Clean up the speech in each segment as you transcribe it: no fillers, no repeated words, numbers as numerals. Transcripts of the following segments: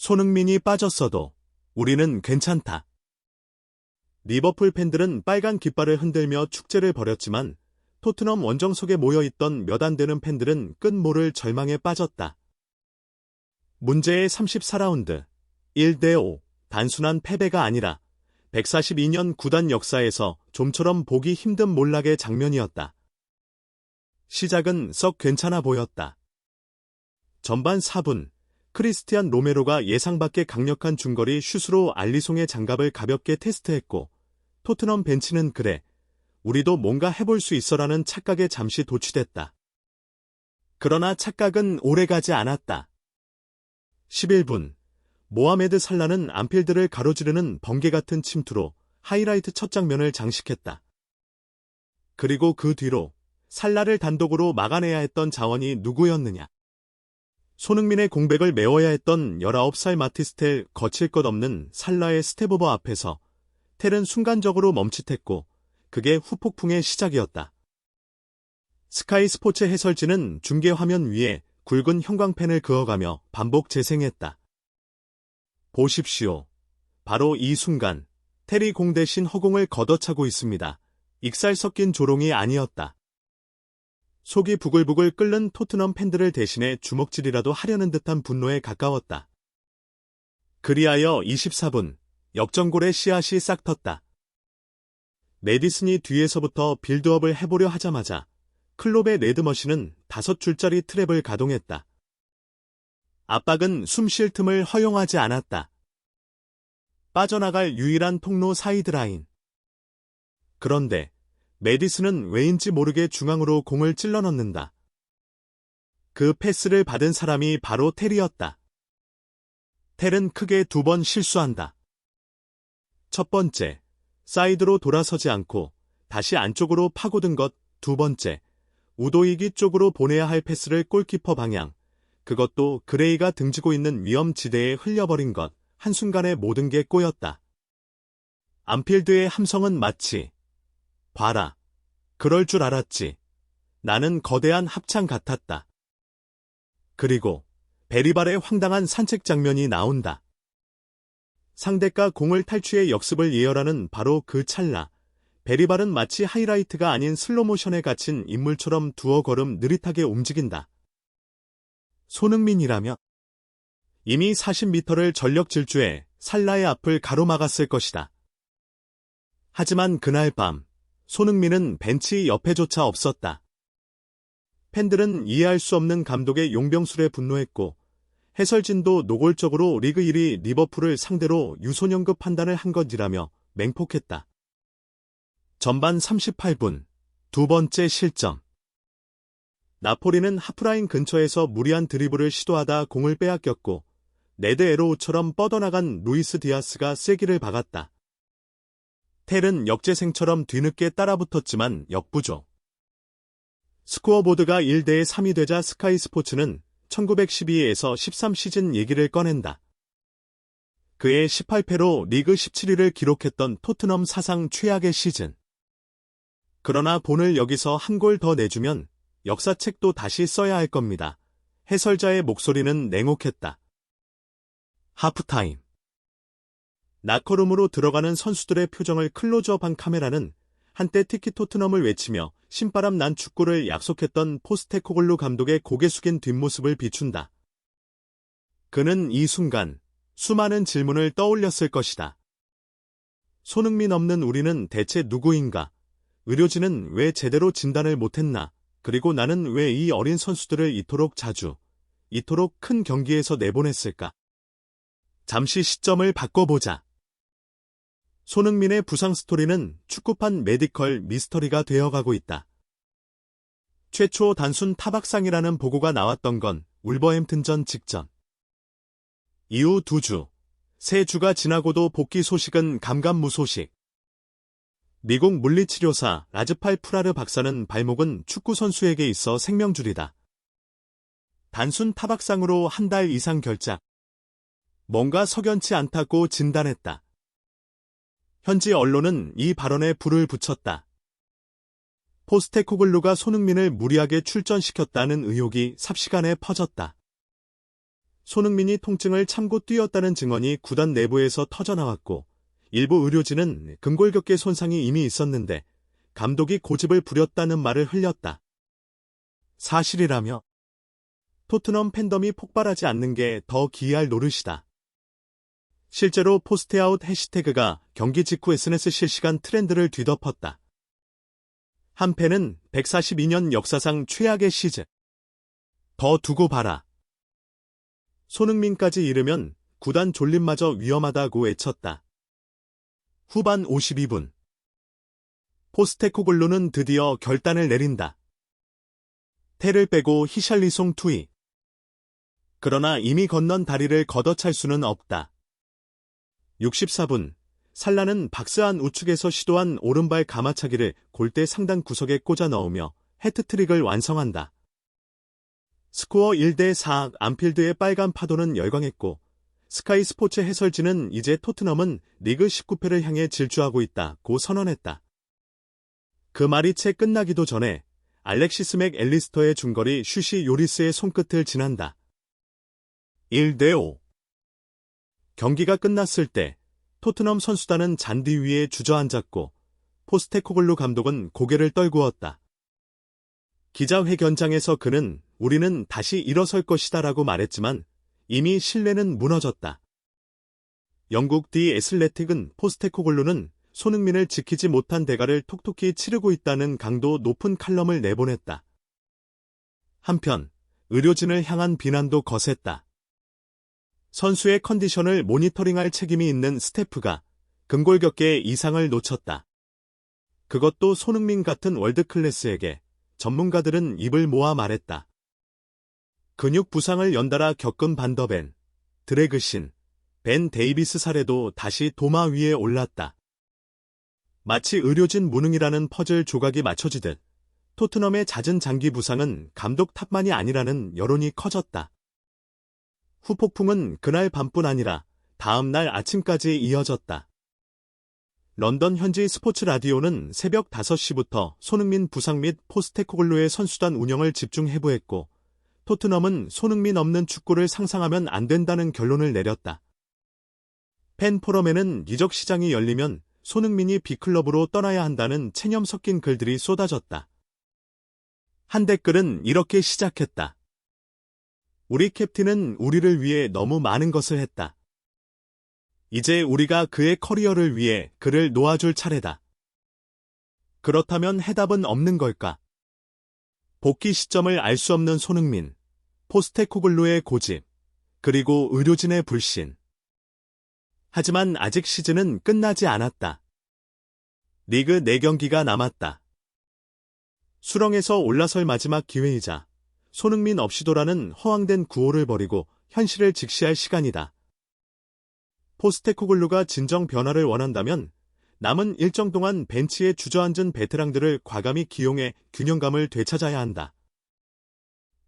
손흥민이 빠졌어도 우리는 괜찮다. 리버풀 팬들은 빨간 깃발을 흔들며 축제를 벌였지만 토트넘 원정석에 모여있던 몇 안 되는 팬들은 끝모를 절망에 빠졌다. 문제의 34라운드 1대5 단순한 패배가 아니라 142년 구단 역사에서 좀처럼 보기 힘든 몰락의 장면이었다. 시작은 썩 괜찮아 보였다. 전반 4분 크리스티안 로메로가 예상 밖의 강력한 중거리 슛으로 알리송의 장갑을 가볍게 테스트했고 토트넘 벤치는 그래, 우리도 뭔가 해볼 수 있어라는 착각에 잠시 도취됐다. 그러나 착각은 오래가지 않았다. 11분 모하메드 살라는 안필드를 가로지르는 번개 같은 침투로 하이라이트 첫 장면을 장식했다. 그리고 그 뒤로 살라를 단독으로 막아내야 했던 자원이 누구였느냐. 손흥민의 공백을 메워야 했던 19살 마티스텔 거칠 것 없는 살라의 스텝오버 앞에서 텔은 순간적으로 멈칫했고 그게 후폭풍의 시작이었다. 스카이 스포츠 해설진은 중계화면 위에 굵은 형광펜을 그어가며 반복 재생했다. 보십시오. 바로 이 순간 텔이 공 대신 허공을 걷어차고 있습니다. 익살 섞인 조롱이 아니었다. 속이 부글부글 끓는 토트넘 팬들을 대신해 주먹질이라도 하려는 듯한 분노에 가까웠다. 그리하여 24분 역전골의 씨앗이 싹 텄다. 메디슨이 뒤에서부터 빌드업을 해보려 하자마자 클롭의 레드머신은 5줄짜리 트랩을 가동했다. 압박은 숨 쉴 틈을 허용하지 않았다. 빠져나갈 유일한 통로 사이드라인. 그런데 메디슨은 왜인지 모르게 중앙으로 공을 찔러 넣는다. 그 패스를 받은 사람이 바로 텔이었다. 텔은 크게 2번 실수한다. 첫 번째, 사이드로 돌아서지 않고 다시 안쪽으로 파고든 것. 두 번째, 우도이기 쪽으로 보내야 할 패스를 골키퍼 방향, 그것도 그레이가 등지고 있는 위험지대에 흘려버린 것. 한순간에 모든 게 꼬였다. 안필드의 함성은 마치 봐라, 그럴 줄 알았지. 나는 거대한 합창 같았다. 그리고 베리발의 황당한 산책 장면이 나온다. 상대가 공을 탈취해 역습을 예열하는 바로 그 찰나, 베리발은 마치 하이라이트가 아닌 슬로모션에 갇힌 인물처럼 두어 걸음 느릿하게 움직인다. 손흥민이라면 이미 40m를 전력 질주해 살라의 앞을 가로막았을 것이다. 하지만 그날 밤 손흥민은 벤치 옆에조차 없었다. 팬들은 이해할 수 없는 감독의 용병술에 분노했고 해설진도 노골적으로 리그 1위 리버풀을 상대로 유소년급 판단을 한 것이라며 맹폭했다. 전반 38분 두 번째 실점. 나폴리는 하프라인 근처에서 무리한 드리블을 시도하다 공을 빼앗겼고 네드 에로우처럼 뻗어나간 루이스 디아스가 쐐기를 박았다. 텔은 역재생처럼 뒤늦게 따라붙었지만 역부족. 스코어보드가 1대3이 되자 스카이 스포츠는 1912에서 13 시즌 얘기를 꺼낸다. 그의 18패로 리그 17위를 기록했던 토트넘 사상 최악의 시즌. 그러나 본을 여기서 한 골 더 내주면 역사책도 다시 써야 할 겁니다. 해설자의 목소리는 냉혹했다. 하프타임. 나커룸으로 들어가는 선수들의 표정을 클로즈업한 카메라는 한때 티키 토트넘을 외치며 신바람 난 축구를 약속했던 포스테코글루 감독의 고개 숙인 뒷모습을 비춘다. 그는 이 순간 수많은 질문을 떠올렸을 것이다. 손흥민 없는 우리는 대체 누구인가? 의료진은 왜 제대로 진단을 못했나? 그리고 나는 왜 이 어린 선수들을 이토록 자주, 이토록 큰 경기에서 내보냈을까? 잠시 시점을 바꿔보자. 손흥민의 부상 스토리는 축구판 메디컬 미스터리가 되어가고 있다. 최초 단순 타박상이라는 보고가 나왔던 건 울버햄튼전 직전. 이후 2주, 3주가 지나고도 복귀 소식은 감감무소식. 미국 물리치료사 라즈팔 프라르 박사는 발목은 축구선수에게 있어 생명줄이다. 단순 타박상으로 한 달 이상 결작. 뭔가 석연치 않다고 진단했다. 현지 언론은 이 발언에 불을 붙였다. 포스테코글루가 손흥민을 무리하게 출전시켰다는 의혹이 삽시간에 퍼졌다. 손흥민이 통증을 참고 뛰었다는 증언이 구단 내부에서 터져나왔고 일부 의료진은 근골격계 손상이 이미 있었는데 감독이 고집을 부렸다는 말을 흘렸다. 사실이라며 토트넘 팬덤이 폭발하지 않는 게 더 기이할 노릇이다. 실제로 포스트아웃 해시태그가 경기 직후 SNS 실시간 트렌드를 뒤덮었다. 한 팬은 142년 역사상 최악의 시즌. 더 두고 봐라. 손흥민까지 이르면 구단 존립마저 위험하다고 외쳤다. 후반 52분. 포스테코글루는 드디어 결단을 내린다. 테를 빼고 히샬리송 투입. 그러나 이미 건넌 다리를 걷어찰 수는 없다. 64분. 살라는 박스안 우측에서 시도한 오른발 가마차기를 골대 상단 구석에 꽂아 넣으며 해트트릭을 완성한다. 스코어 1대4 안필드의 빨간 파도는 열광했고 스카이 스포츠 해설진은 이제 토트넘은 리그 19패를 향해 질주하고 있다고 선언했다. 그 말이 채 끝나기도 전에 알렉시스 맥 앨리스터의 중거리 슛이 요리스의 손끝을 지난다. 1대5. 경기가 끝났을 때 토트넘 선수단은 잔디 위에 주저앉았고 포스테코글루 감독은 고개를 떨구었다. 기자회견장에서 그는 우리는 다시 일어설 것이다 라고 말했지만 이미 신뢰는 무너졌다. 영국 디 애슬레틱은 포스테코글루는 손흥민을 지키지 못한 대가를 톡톡히 치르고 있다는 강도 높은 칼럼을 내보냈다. 한편 의료진을 향한 비난도 거셌다. 선수의 컨디션을 모니터링할 책임이 있는 스태프가 근골격계의 이상을 놓쳤다. 그것도 손흥민 같은 월드클래스에게 전문가들은 입을 모아 말했다. 근육 부상을 연달아 겪은 반더벤, 드래그신, 벤 데이비스 사례도 다시 도마 위에 올랐다. 마치 의료진 무능이라는 퍼즐 조각이 맞춰지듯 토트넘의 잦은 장기 부상은 감독 탓만이 아니라는 여론이 커졌다. 후폭풍은 그날 밤뿐 아니라 다음 날 아침까지 이어졌다. 런던 현지 스포츠 라디오는 새벽 5시부터 손흥민 부상 및 포스테코글루의 선수단 운영을 집중 해부했고 토트넘은 손흥민 없는 축구를 상상하면 안 된다는 결론을 내렸다. 팬 포럼에는 이적 시장이 열리면 손흥민이 B클럽으로 떠나야 한다는 체념 섞인 글들이 쏟아졌다. 한 댓글은 이렇게 시작했다. 우리 캡틴은 우리를 위해 너무 많은 것을 했다. 이제 우리가 그의 커리어를 위해 그를 놓아줄 차례다. 그렇다면 해답은 없는 걸까? 복귀 시점을 알 수 없는 손흥민, 포스테코글루의 고집, 그리고 의료진의 불신. 하지만 아직 시즌은 끝나지 않았다. 리그 4경기가 남았다. 수렁에서 올라설 마지막 기회이자 손흥민 없이도라는 허황된 구호를 버리고 현실을 직시할 시간이다. 포스테코글루가 진정 변화를 원한다면 남은 일정 동안 벤치에 주저앉은 베테랑들을 과감히 기용해 균형감을 되찾아야 한다.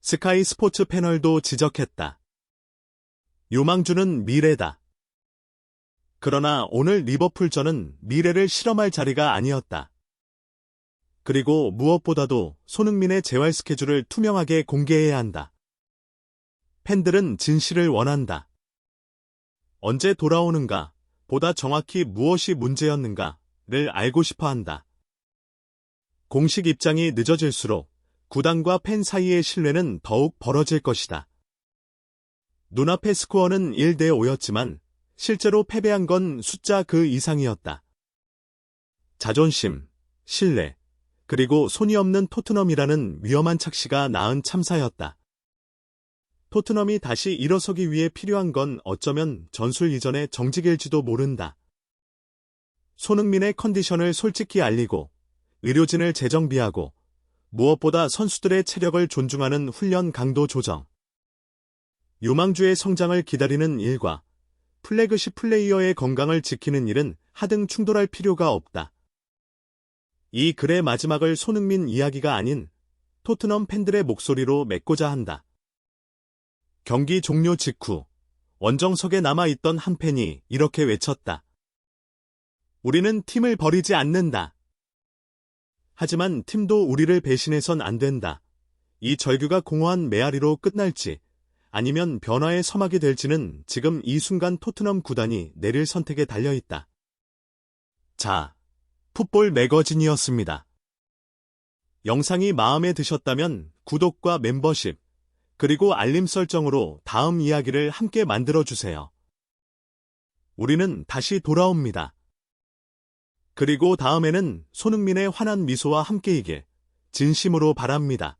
스카이 스포츠 패널도 지적했다. 유망주는 미래다. 그러나 오늘 리버풀전은 미래를 실험할 자리가 아니었다. 그리고 무엇보다도 손흥민의 재활 스케줄을 투명하게 공개해야 한다. 팬들은 진실을 원한다. 언제 돌아오는가, 보다 정확히 무엇이 문제였는가를 알고 싶어 한다. 공식 입장이 늦어질수록 구단과 팬 사이의 신뢰는 더욱 벌어질 것이다. 눈앞의 스코어는 1대5였지만 실제로 패배한 건 숫자 그 이상이었다. 자존심, 신뢰, 그리고 손이 없는 토트넘이라는 위험한 착시가 낳은 참사였다. 토트넘이 다시 일어서기 위해 필요한 건 어쩌면 전술 이전의 정직일지도 모른다. 손흥민의 컨디션을 솔직히 알리고 의료진을 재정비하고 무엇보다 선수들의 체력을 존중하는 훈련 강도 조정. 유망주의 성장을 기다리는 일과 플래그십 플레이어의 건강을 지키는 일은 하등 충돌할 필요가 없다. 이 글의 마지막을 손흥민 이야기가 아닌 토트넘 팬들의 목소리로 맺고자 한다. 경기 종료 직후 원정석에 남아있던 한 팬이 이렇게 외쳤다. 우리는 팀을 버리지 않는다. 하지만 팀도 우리를 배신해선 안 된다. 이 절규가 공허한 메아리로 끝날지 아니면 변화의 서막이 될지는 지금 이 순간 토트넘 구단이 내릴 선택에 달려있다. 자, 풋볼 매거진이었습니다. 영상이 마음에 드셨다면 구독과 멤버십, 그리고 알림 설정으로 다음 이야기를 함께 만들어주세요. 우리는 다시 돌아옵니다. 그리고 다음에는 손흥민의 환한 미소와 함께이길 진심으로 바랍니다.